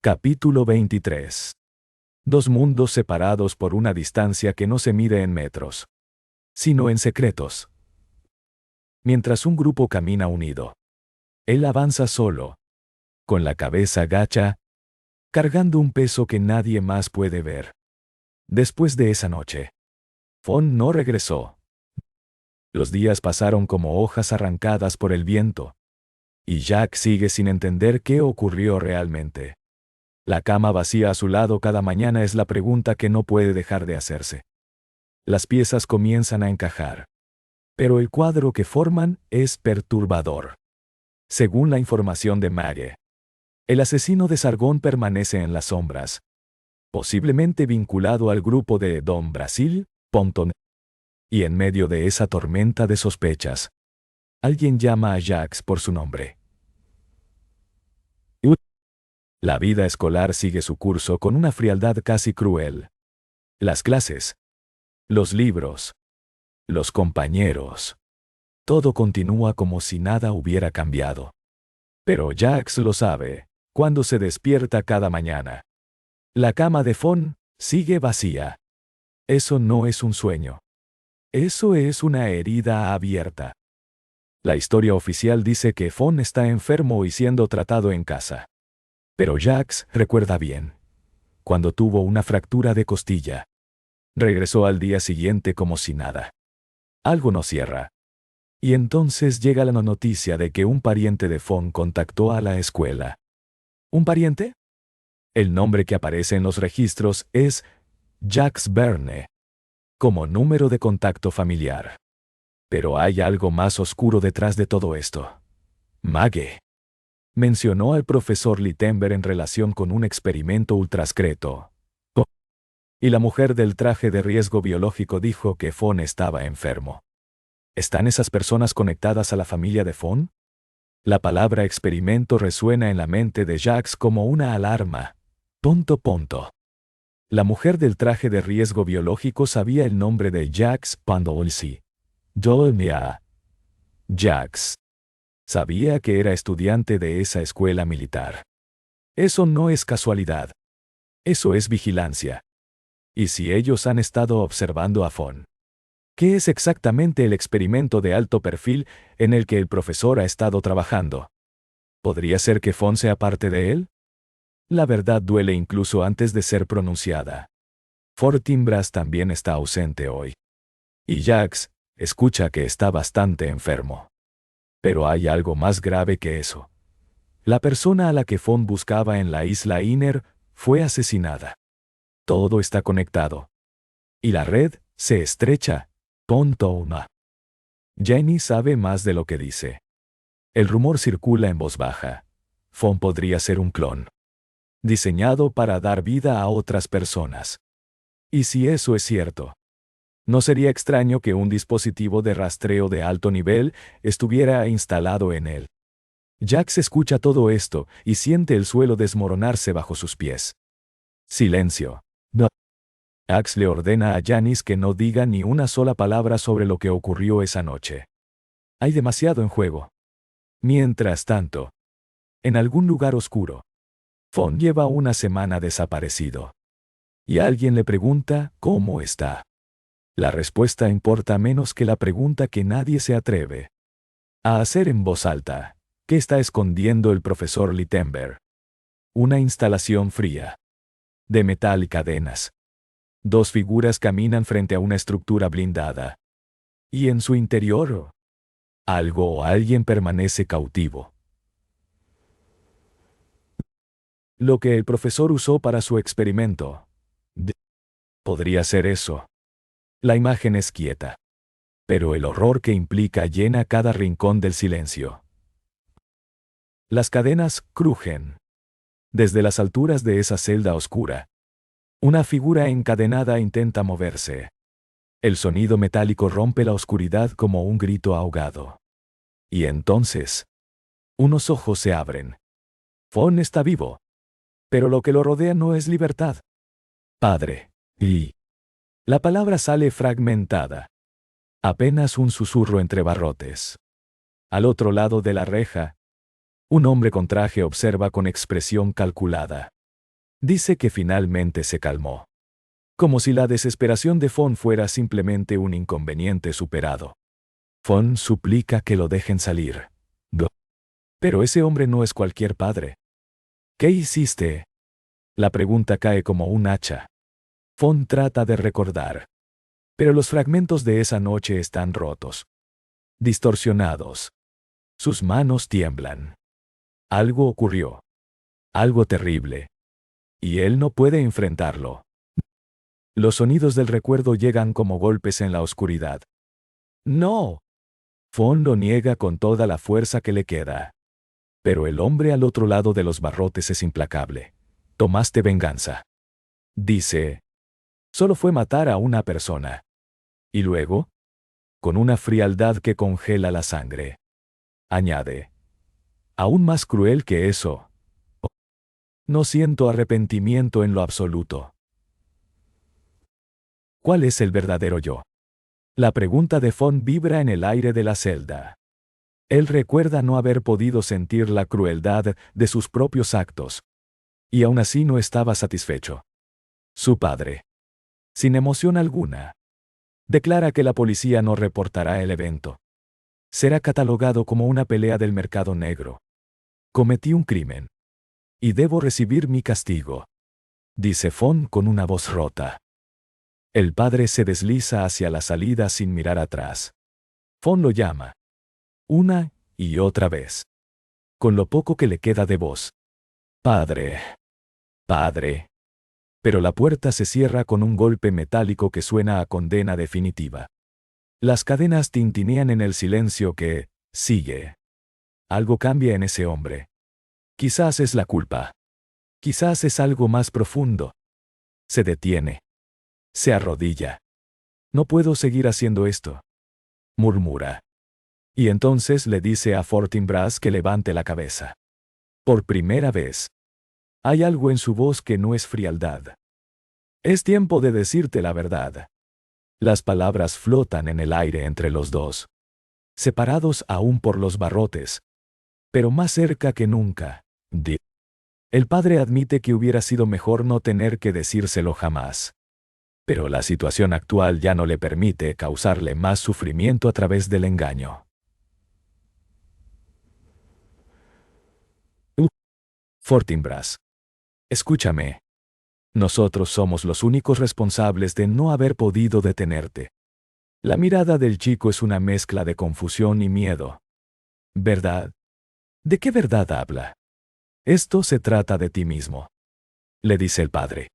Capítulo 23. Dos mundos separados por una distancia que no se mide en metros, sino en secretos. Mientras un grupo camina unido, él avanza solo, con la cabeza gacha, cargando un peso que nadie más puede ver. Después de esa noche, Fon no regresó. Los días pasaron como hojas arrancadas por el viento, y Jack sigue sin entender qué ocurrió realmente. La cama vacía a su lado cada mañana es la pregunta que no puede dejar de hacerse. Las piezas comienzan a encajar, pero el cuadro que forman es perturbador. Según la información de Maggie, el asesino de Sargón permanece en las sombras, posiblemente vinculado al grupo de Don Brasil, Ponton. Y en medio de esa tormenta de sospechas, alguien llama a Jax por su nombre. La vida escolar sigue su curso con una frialdad casi cruel. Las clases, los libros, los compañeros, todo continúa como si nada hubiera cambiado. Pero Jax lo sabe, cuando se despierta cada mañana. La cama de Fon sigue vacía. Eso no es un sueño. Eso es una herida abierta. La historia oficial dice que Fon está enfermo y siendo tratado en casa. Pero Jax recuerda bien. Cuando tuvo una fractura de costilla, regresó al día siguiente como si nada. Algo no cierra. Y entonces llega la noticia de que un pariente de Fon contactó a la escuela. ¿Un pariente? El nombre que aparece en los registros es Jax Verne, como número de contacto familiar. Pero hay algo más oscuro detrás de todo esto. Maggie mencionó al profesor Litember en relación con un experimento ultrascreto. Y la mujer del traje de riesgo biológico dijo que Fon estaba enfermo. ¿Están esas personas conectadas a la familia de Fon? La palabra experimento resuena en la mente de Jax como una alarma. Punto. La mujer del traje de riesgo biológico sabía el nombre de Jax Pandolsi. Dolmia. Jax sabía que era estudiante de esa escuela militar. Eso no es casualidad. Eso es vigilancia. ¿Y si ellos han estado observando a Fon? ¿Qué es exactamente el experimento de alto perfil en el que el profesor ha estado trabajando? ¿Podría ser que Fon sea parte de él? La verdad duele incluso antes de ser pronunciada. Fortinbras también está ausente hoy. Y Jax escucha que está bastante enfermo. Pero hay algo más grave que eso. La persona a la que Fon buscaba en la isla Iner fue asesinada. Todo está conectado. Y la red se estrecha. Jenny sabe más de lo que dice. El rumor circula en voz baja. Fon podría ser un clon, diseñado para dar vida a otras personas. Y si eso es cierto, no sería extraño que un dispositivo de rastreo de alto nivel estuviera instalado en él. Jax escucha todo esto y siente el suelo desmoronarse bajo sus pies. Silencio. No. Jax le ordena a Janice que no diga ni una sola palabra sobre lo que ocurrió esa noche. Hay demasiado en juego. Mientras tanto, en algún lugar oscuro, Fon lleva una semana desaparecido. Y alguien le pregunta cómo está. La respuesta importa menos que la pregunta que nadie se atreve a hacer en voz alta. ¿Qué está escondiendo el profesor Litember? Una instalación fría, de metal y cadenas. Dos figuras caminan frente a una estructura blindada. Y en su interior, algo o alguien permanece cautivo. Lo que el profesor usó para su experimento. Podría ser eso. La imagen es quieta. Pero el horror que implica llena cada rincón del silencio. Las cadenas crujen. Desde las alturas de esa celda oscura, una figura encadenada intenta moverse. El sonido metálico rompe la oscuridad como un grito ahogado. Y entonces, unos ojos se abren. Fon está vivo. Pero lo que lo rodea no es libertad. Padre. Y la palabra sale fragmentada. Apenas un susurro entre barrotes. Al otro lado de la reja, un hombre con traje observa con expresión calculada. Dice que finalmente se calmó. Como si la desesperación de Fon fuera simplemente un inconveniente superado. Fon suplica que lo dejen salir. Pero ese hombre no es cualquier padre. ¿Qué hiciste? La pregunta cae como un hacha. Fon trata de recordar. Pero los fragmentos de esa noche están rotos. Distorsionados. Sus manos tiemblan. Algo ocurrió. Algo terrible. Y él no puede enfrentarlo. Los sonidos del recuerdo llegan como golpes en la oscuridad. ¡No! Fon lo niega con toda la fuerza que le queda. Pero el hombre al otro lado de los barrotes es implacable. Tomaste venganza. Dice. Solo fue matar a una persona. Y luego, con una frialdad que congela la sangre, añade. Aún más cruel que eso. No siento arrepentimiento en lo absoluto. ¿Cuál es el verdadero yo? La pregunta de Fon vibra en el aire de la celda. Él recuerda no haber podido sentir la crueldad de sus propios actos. Y aún así no estaba satisfecho. Su padre, sin emoción alguna, declara que la policía no reportará el evento. Será catalogado como una pelea del mercado negro. Cometí un crimen. Y debo recibir mi castigo, dice Fon con una voz rota. El padre se desliza hacia la salida sin mirar atrás. Fon lo llama. Una y otra vez. Con lo poco que le queda de voz. Padre. Padre. Pero la puerta se cierra con un golpe metálico que suena a condena definitiva. Las cadenas tintinean en el silencio que sigue. Algo cambia en ese hombre. Quizás es la culpa. Quizás es algo más profundo. Se detiene. Se arrodilla. No puedo seguir haciendo esto, murmura. Y entonces le dice a Fortinbras que levante la cabeza. Por primera vez. Hay algo en su voz que no es frialdad. Es tiempo de decirte la verdad. Las palabras flotan en el aire entre los dos. Separados aún por los barrotes. Pero más cerca que nunca. El padre admite que hubiera sido mejor no tener que decírselo jamás. Pero la situación actual ya no le permite causarle más sufrimiento a través del engaño. Fortinbras. Escúchame. Nosotros somos los únicos responsables de no haber podido detenerte. La mirada del chico es una mezcla de confusión y miedo. ¿Verdad? ¿De qué verdad habla? Esto se trata de ti mismo, le dice el padre.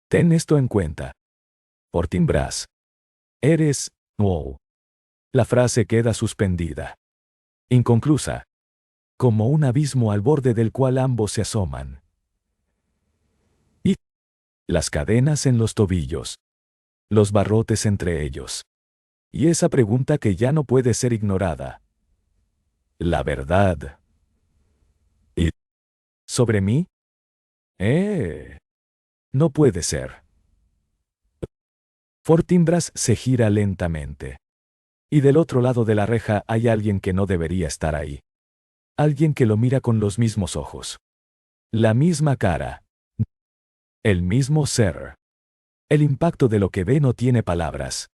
Ten esto en cuenta. Fortinbras. Eres, wow. La frase queda suspendida. Inconclusa. Como un abismo al borde del cual ambos se asoman. Y las cadenas en los tobillos. Los barrotes entre ellos. Y esa pregunta que ya no puede ser ignorada. La verdad. ¿Y sobre mí? No puede ser. Fortinbras se gira lentamente. Y del otro lado de la reja hay alguien que no debería estar ahí. Alguien que lo mira con los mismos ojos. La misma cara. El mismo ser. El impacto de lo que ve no tiene palabras.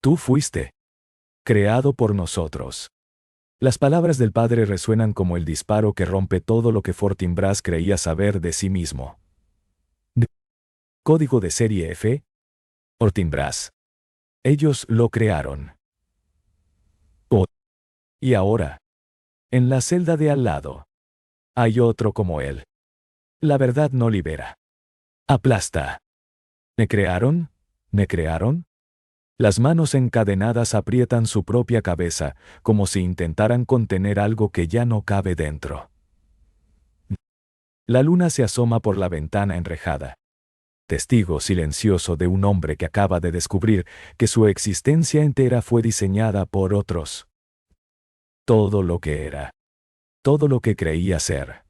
Tú fuiste creado por nosotros. Las palabras del padre resuenan como el disparo que rompe todo lo que Fortinbras creía saber de sí mismo. Código de serie F. Fortinbras. Ellos lo crearon. Y ahora, en la celda de al lado, hay otro como él. La verdad no libera. Aplasta. ¿Me crearon? ¿Me crearon? Las manos encadenadas aprietan su propia cabeza, como si intentaran contener algo que ya no cabe dentro. La luna se asoma por la ventana enrejada. Testigo silencioso de un hombre que acaba de descubrir que su existencia entera fue diseñada por otros. Todo lo que era. Todo lo que creía ser.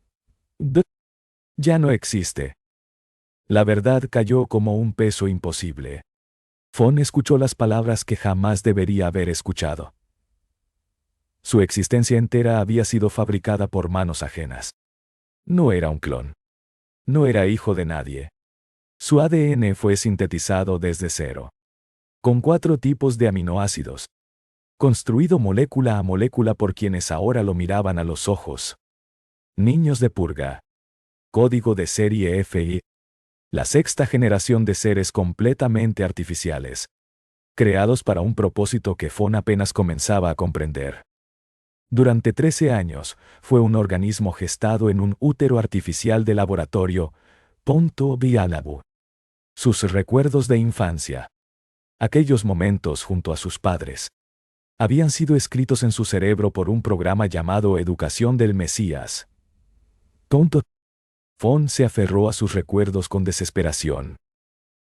Ya no existe. La verdad cayó como un peso imposible. Fon escuchó las palabras que jamás debería haber escuchado. Su existencia entera había sido fabricada por manos ajenas. No era un clon. No era hijo de nadie. Su ADN fue sintetizado desde cero, con 4 tipos de aminoácidos, construido molécula a molécula por quienes ahora lo miraban a los ojos. Niños de purga. Código de serie FI. La 6ª generación de seres completamente artificiales, creados para un propósito que Fon apenas comenzaba a comprender. Durante 13 años, fue un organismo gestado en un útero artificial de laboratorio, Ponto Bialabu. Sus recuerdos de infancia, aquellos momentos junto a sus padres, habían sido escritos en su cerebro por un programa llamado Educación del Mesías. Tonto. Fon se aferró a sus recuerdos con desesperación.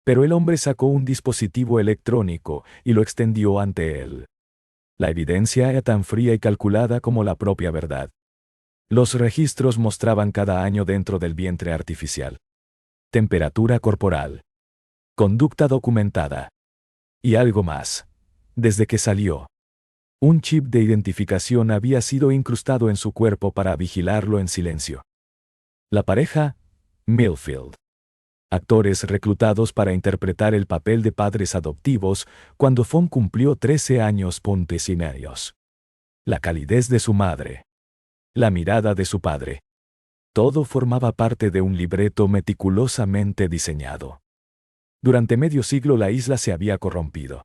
Pero el hombre sacó un dispositivo electrónico y lo extendió ante él. La evidencia era tan fría y calculada como la propia verdad. Los registros mostraban cada año dentro del vientre artificial. Temperatura corporal. Conducta documentada. Y algo más. Desde que salió, un chip de identificación había sido incrustado en su cuerpo para vigilarlo en silencio. La pareja, Millfield. Actores reclutados para interpretar el papel de padres adoptivos cuando Fon cumplió 13 años puntos y medios. La calidez de su madre. La mirada de su padre. Todo formaba parte de un libreto meticulosamente diseñado. Durante medio siglo la isla se había corrompido.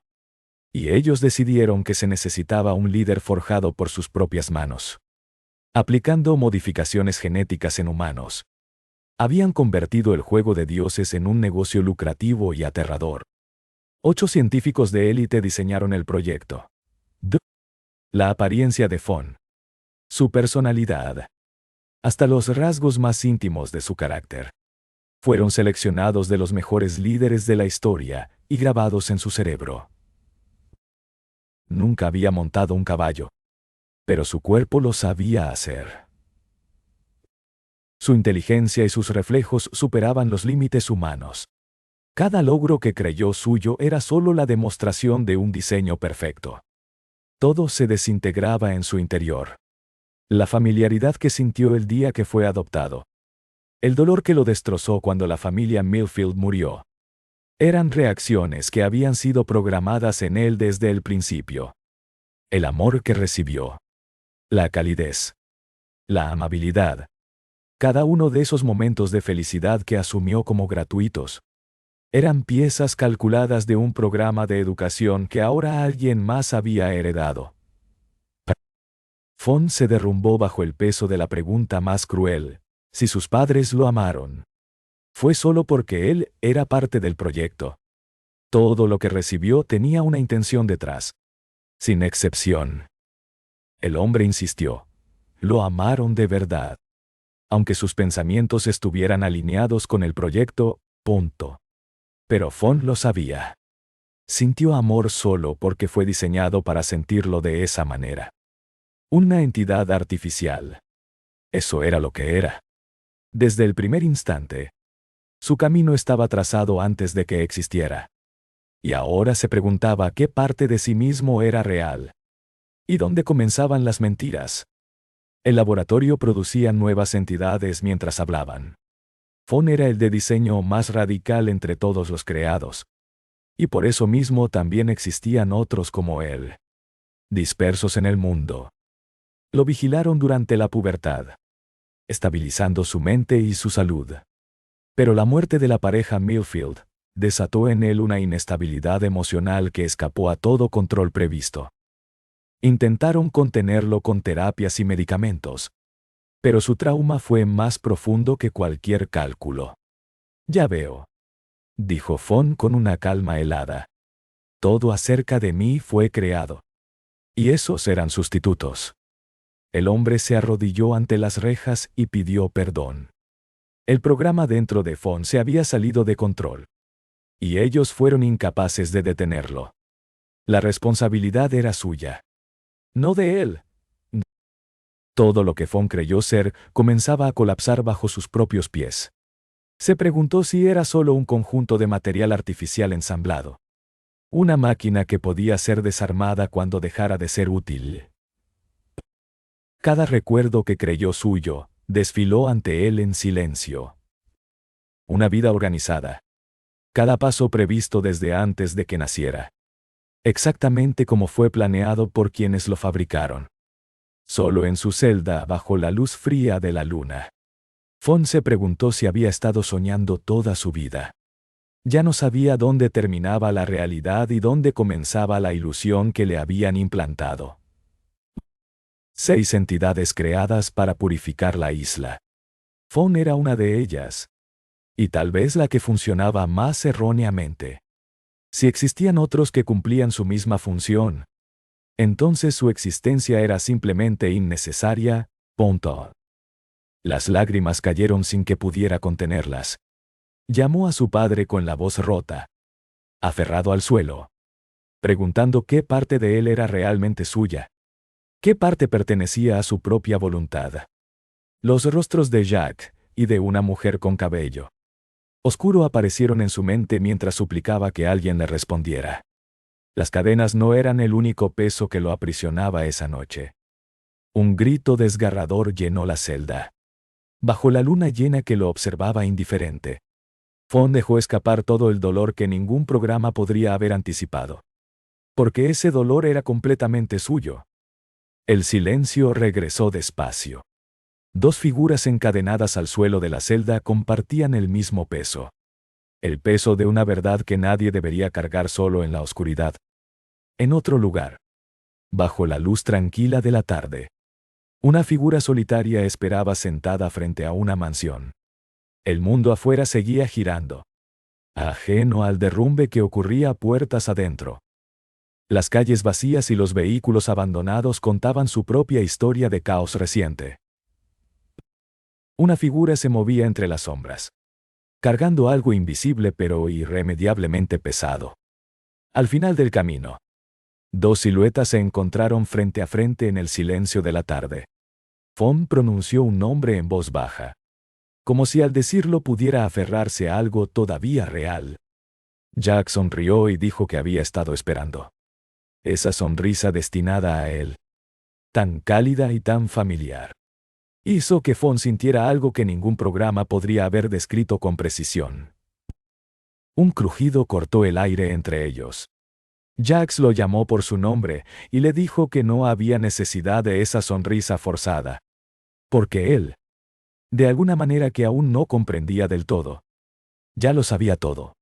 Y ellos decidieron que se necesitaba un líder forjado por sus propias manos. Aplicando modificaciones genéticas en humanos, habían convertido el juego de dioses en un negocio lucrativo y aterrador. 8 científicos de élite diseñaron el proyecto. La apariencia de Fon. Su personalidad. Hasta los rasgos más íntimos de su carácter. Fueron seleccionados de los mejores líderes de la historia y grabados en su cerebro. Nunca había montado un caballo, pero su cuerpo lo sabía hacer. Su inteligencia y sus reflejos superaban los límites humanos. Cada logro que creyó suyo era solo la demostración de un diseño perfecto. Todo se desintegraba en su interior. La familiaridad que sintió el día que fue adoptado. El dolor que lo destrozó cuando la familia Millfield murió. Eran reacciones que habían sido programadas en él desde el principio. El amor que recibió. La calidez. La amabilidad. Cada uno de esos momentos de felicidad que asumió como gratuitos. Eran piezas calculadas de un programa de educación que ahora alguien más había heredado. Fon se derrumbó bajo el peso de la pregunta más cruel: si sus padres lo amaron. Fue solo porque él era parte del proyecto. Todo lo que recibió tenía una intención detrás. Sin excepción. El hombre insistió. Lo amaron de verdad. Aunque sus pensamientos estuvieran alineados con el proyecto, punto. Pero Fon lo sabía. Sintió amor solo porque fue diseñado para sentirlo de esa manera. Una entidad artificial. Eso era lo que era. Desde el primer instante. Su camino estaba trazado antes de que existiera. Y ahora se preguntaba qué parte de sí mismo era real. ¿Y dónde comenzaban las mentiras? El laboratorio producía nuevas entidades mientras hablaban. Fon era el de diseño más radical entre todos los creados. Y por eso mismo también existían otros como él. Dispersos en el mundo. Lo vigilaron durante la pubertad, estabilizando su mente y su salud. Pero la muerte de la pareja Millfield desató en él una inestabilidad emocional que escapó a todo control previsto. Intentaron contenerlo con terapias y medicamentos, pero su trauma fue más profundo que cualquier cálculo. Ya veo, dijo Fon con una calma helada. Todo acerca de mí fue creado. Y esos eran sustitutos. El hombre se arrodilló ante las rejas y pidió perdón. El programa dentro de Fon se había salido de control. Y ellos fueron incapaces de detenerlo. La responsabilidad era suya. No de él. Todo lo que Fon creyó ser comenzaba a colapsar bajo sus propios pies. Se preguntó si era solo un conjunto de material artificial ensamblado. Una máquina que podía ser desarmada cuando dejara de ser útil. Cada recuerdo que creyó suyo desfiló ante él en silencio. Una vida organizada. Cada paso previsto desde antes de que naciera. Exactamente como fue planeado por quienes lo fabricaron. Solo en su celda, bajo la luz fría de la luna. Fon se preguntó si había estado soñando toda su vida. Ya no sabía dónde terminaba la realidad y dónde comenzaba la ilusión que le habían implantado. 6 entidades creadas para purificar la isla. Fon era una de ellas. Y tal vez la que funcionaba más erróneamente. Si existían otros que cumplían su misma función, entonces su existencia era simplemente innecesaria, punto. Las lágrimas cayeron sin que pudiera contenerlas. Llamó a su padre con la voz rota, aferrado al suelo, preguntando qué parte de él era realmente suya, qué parte pertenecía a su propia voluntad. Los rostros de Jack y de una mujer con cabello oscuro aparecieron en su mente mientras suplicaba que alguien le respondiera. Las cadenas no eran el único peso que lo aprisionaba esa noche. Un grito desgarrador llenó la celda. Bajo la luna llena que lo observaba indiferente, Fon dejó escapar todo el dolor que ningún programa podría haber anticipado. Porque ese dolor era completamente suyo. El silencio regresó despacio. 2 figuras encadenadas al suelo de la celda compartían el mismo peso. El peso de una verdad que nadie debería cargar solo en la oscuridad. En otro lugar, bajo la luz tranquila de la tarde, una figura solitaria esperaba sentada frente a una mansión. El mundo afuera seguía girando, ajeno al derrumbe que ocurría puertas adentro. Las calles vacías y los vehículos abandonados contaban su propia historia de caos reciente. Una figura se movía entre las sombras, cargando algo invisible pero irremediablemente pesado. Al final del camino, 2 siluetas se encontraron frente a frente en el silencio de la tarde. Fon pronunció un nombre en voz baja, como si al decirlo pudiera aferrarse a algo todavía real. Jack sonrió y dijo que había estado esperando. Esa sonrisa destinada a él, tan cálida y tan familiar, hizo que Fon sintiera algo que ningún programa podría haber descrito con precisión. Un crujido cortó el aire entre ellos. Jax lo llamó por su nombre y le dijo que no había necesidad de esa sonrisa forzada. Porque él, de alguna manera que aún no comprendía del todo, ya lo sabía todo.